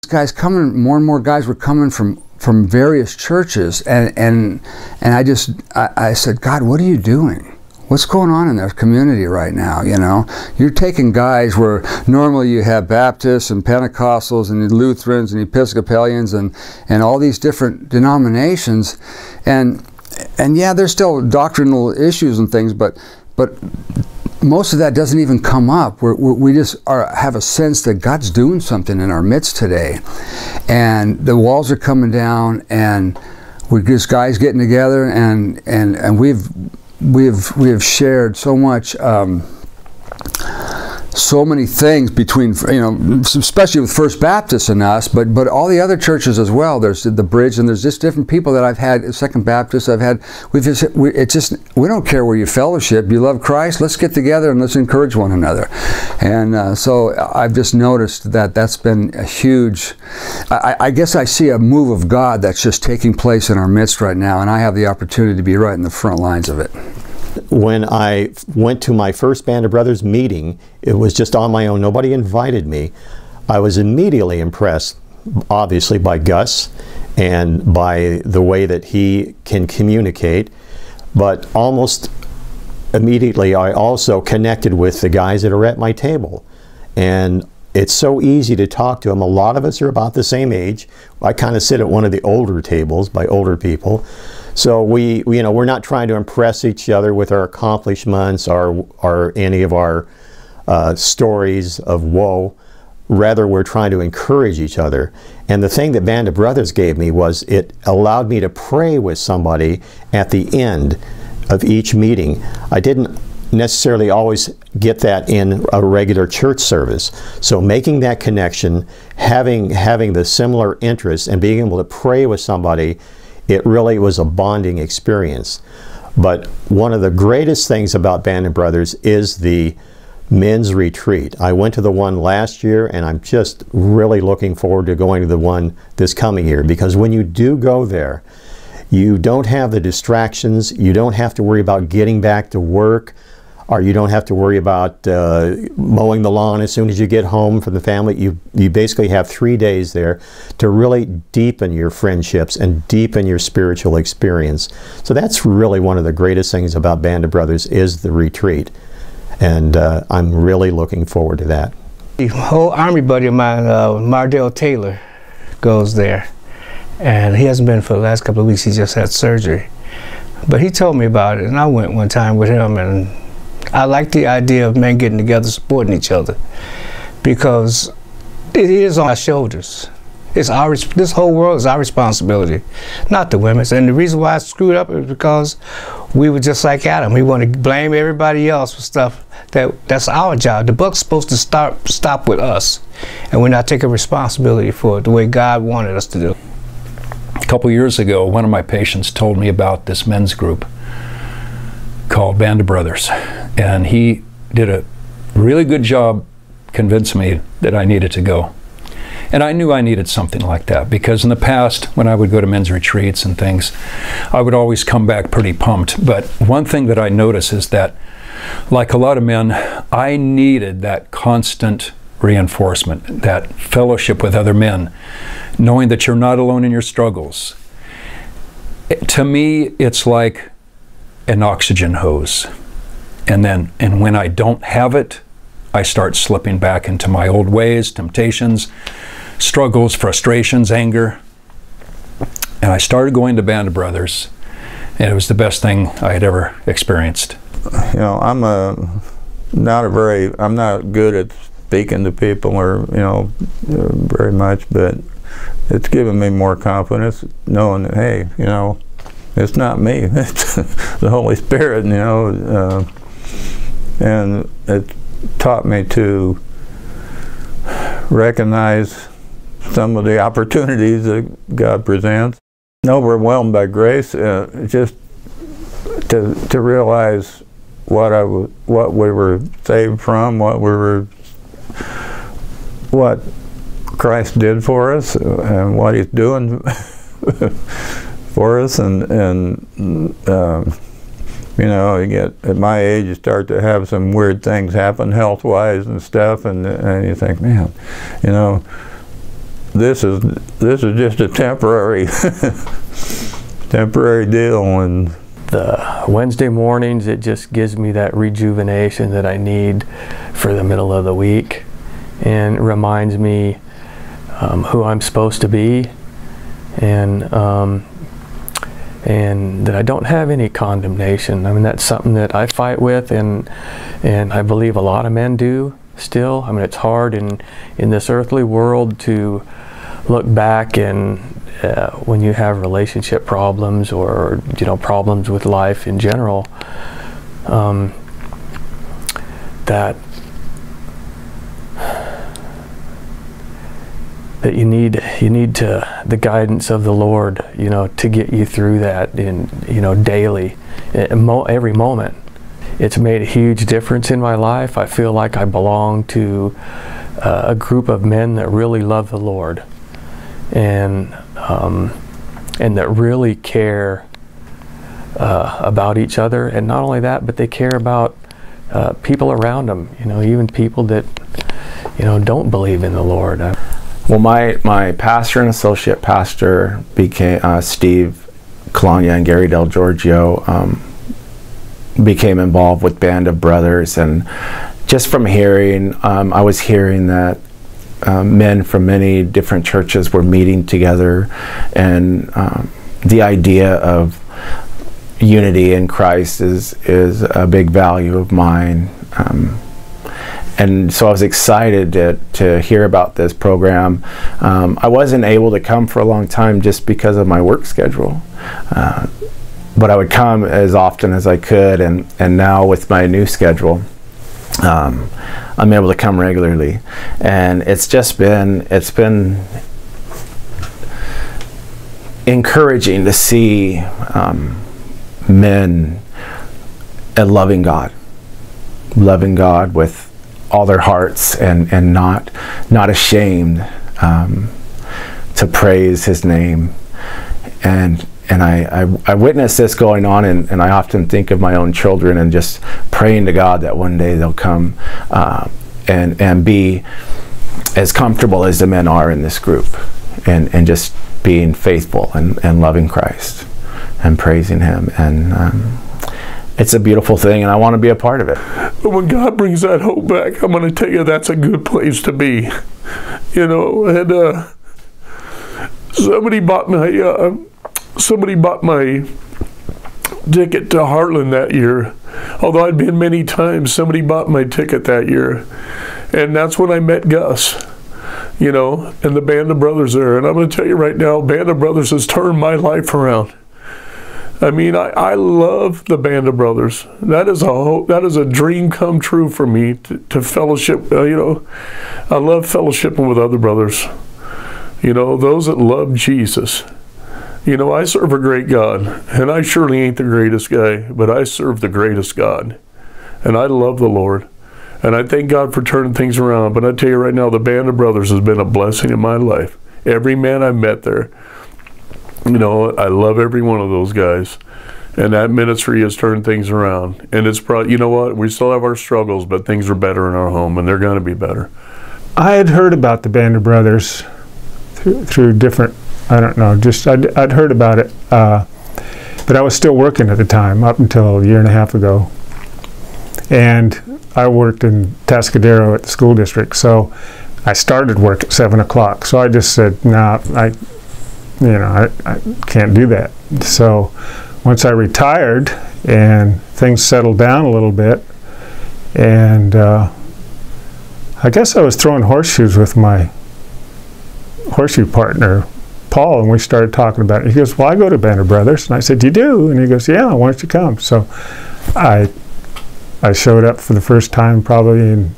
Guys coming, more and more guys were coming from various churches, and I said, God, what are you doing? What's going on in their community right now? You know, you're taking guys where normally you have Baptists and Pentecostals and Lutherans and Episcopalians and all these different denominations, and yeah, there's still doctrinal issues and things, but most of that doesn't even come up. We just have a sense that God's doing something in our midst today, and the walls are coming down, and we're just guys getting together, and we have shared so much, so many things between, you know, especially with First Baptist and us, but all the other churches as well. There's the Bridge, and there's just different people that I've had. Second Baptist, I've had. We don't care where you fellowship. You love Christ. Let's get together and let's encourage one another. And so I've just noticed that that's been a huge. I guess I see a move of God that's just taking place in our midst right now, and I have the opportunity to be right in the front lines of it. When I went to my first Band of Brothers meeting, it was just on my own. Nobody invited me. I was immediately impressed, obviously, by Gus and by the way that he can communicate. But almost immediately, I also connected with the guys that are at my table. And it's so easy to talk to them. A lot of us are about the same age. I kind of sit at one of the older tables by older people. So we're not trying to impress each other with our accomplishments or any of our stories of woe. Rather, we're trying to encourage each other. And the thing that Band of Brothers gave me was it allowed me to pray with somebody at the end of each meeting. I didn't necessarily always get that in a regular church service. So making that connection, having the similar interests, and being able to pray with somebody, it really was a bonding experience. But one of the greatest things about Band of Brothers is the men's retreat. I went to the one last year, and I'm just really looking forward to going to the one this coming year, because when you do go there, you don't have the distractions. You don't have to worry about getting back to work, or you don't have to worry about mowing the lawn as soon as you get home from the family. You basically have 3 days there to really deepen your friendships and deepen your spiritual experience. So that's really one of the greatest things about Band of Brothers is the retreat. And I'm really looking forward to that. The whole Army buddy of mine, Mardell Taylor, goes there. And he hasn't been for the last couple of weeks. He just had surgery. But he told me about it, and I went one time with him, and I like the idea of men getting together, supporting each other, because it is on our shoulders. This whole world is our responsibility, not the women's. And the reason why I screwed up is because we were just like Adam. We want to blame everybody else for stuff that's our job. The buck's supposed to stop with us, and we're not taking responsibility for it the way God wanted us to do. A couple years ago, one of my patients told me about this men's group called Band of Brothers, and he did a really good job convincing me that I needed to go. And I knew I needed something like that, because in the past, when I would go to men's retreats and things, I would always come back pretty pumped. But one thing that I noticed is that, like a lot of men, I needed that constant reinforcement, that fellowship with other men, knowing that you're not alone in your struggles. To me, it's like an oxygen hose. And when I don't have it, I start slipping back into my old ways, temptations, struggles, frustrations, anger. And I started going to Band of Brothers, and it was the best thing I had ever experienced. You know, I'm not good at speaking to people, or, you know, very much, but it's given me more confidence knowing that, hey, you know, it's not me, it's the Holy Spirit, you know, and it taught me to recognize some of the opportunities that God presents. Overwhelmed by grace, just to realize what we were saved from, what Christ did for us, and what He's doing for us, and you know, you get at my age, you start to have some weird things happen health-wise and stuff, and you think, man, you know, this is just a temporary temporary deal. And the Wednesday mornings, it just gives me that rejuvenation that I need for the middle of the week, and reminds me who I'm supposed to be, and that I don't have any condemnation. I mean, that's something that I fight with, and I believe a lot of men do still. I mean, it's hard in this earthly world to look back and when you have relationship problems, or problems with life in general, that you need the guidance of the Lord, to get you through that daily, every moment. It's made a huge difference in my life. I feel like I belong to a group of men that really love the Lord, and that really care about each other, and not only that, but they care about people around them. Even people that don't believe in the Lord. Well, my pastor and associate pastor became Steve Colonia, and Gary Del Giorgio became involved with Band of Brothers, and just from hearing, I was hearing that men from many different churches were meeting together, and the idea of unity in Christ is a big value of mine. And so I was excited to hear about this program. I wasn't able to come for a long time just because of my work schedule, but I would come as often as I could, and now with my new schedule, I'm able to come regularly, and it's been encouraging to see men loving God with all their hearts, and not ashamed to praise His name. And I witness this going on, and I often think of my own children, and just praying to God that one day they'll come and be as comfortable as the men are in this group, and just being faithful and loving Christ and praising Him. And it's a beautiful thing, and I want to be a part of it. But when God brings that hope back, I'm going to tell you that's a good place to be. And somebody bought my ticket to Heartland that year. Although I'd been many times, somebody bought my ticket that year. And that's when I met Gus, and the Band of Brothers there. And I'm going to tell you right now, Band of Brothers has turned my life around. I mean, I love the Band of Brothers. That is a dream come true for me to fellowship. I love fellowshipping with other brothers. Those that love Jesus. I serve a great God, and I surely ain't the greatest guy, but I serve the greatest God, and I love the Lord, and I thank God for turning things around. But I tell you right now, the Band of Brothers has been a blessing in my life. Every man I've met there. I love every one of those guys, and that ministry has turned things around. And it's probably, we still have our struggles, but things are better in our home, and they're going to be better. I had heard about the Band of Brothers through different, I don't know, just I'd heard about it, but I was still working at the time, up until a year and a half ago. And I worked in Tascadero at the school district, so I started work at 7 o'clock. So I just said, nah, I can't do that. So once I retired and things settled down a little bit, and I guess I was throwing horseshoes with my horseshoe partner, Paul, and we started talking about it. He goes, well, I go to Band of Brothers. And I said, you do? And he goes, yeah, why don't you come? So I showed up for the first time probably in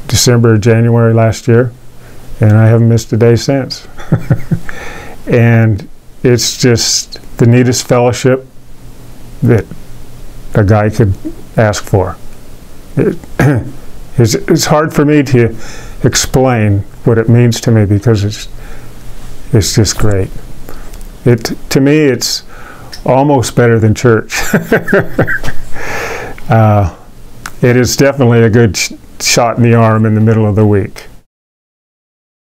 December or January last year, and I haven't missed a day since. And it's just the neatest fellowship that a guy could ask for. It's hard for me to explain what it means to me, because it's just great. To me, it's almost better than church. It is definitely a good shot in the arm in the middle of the week.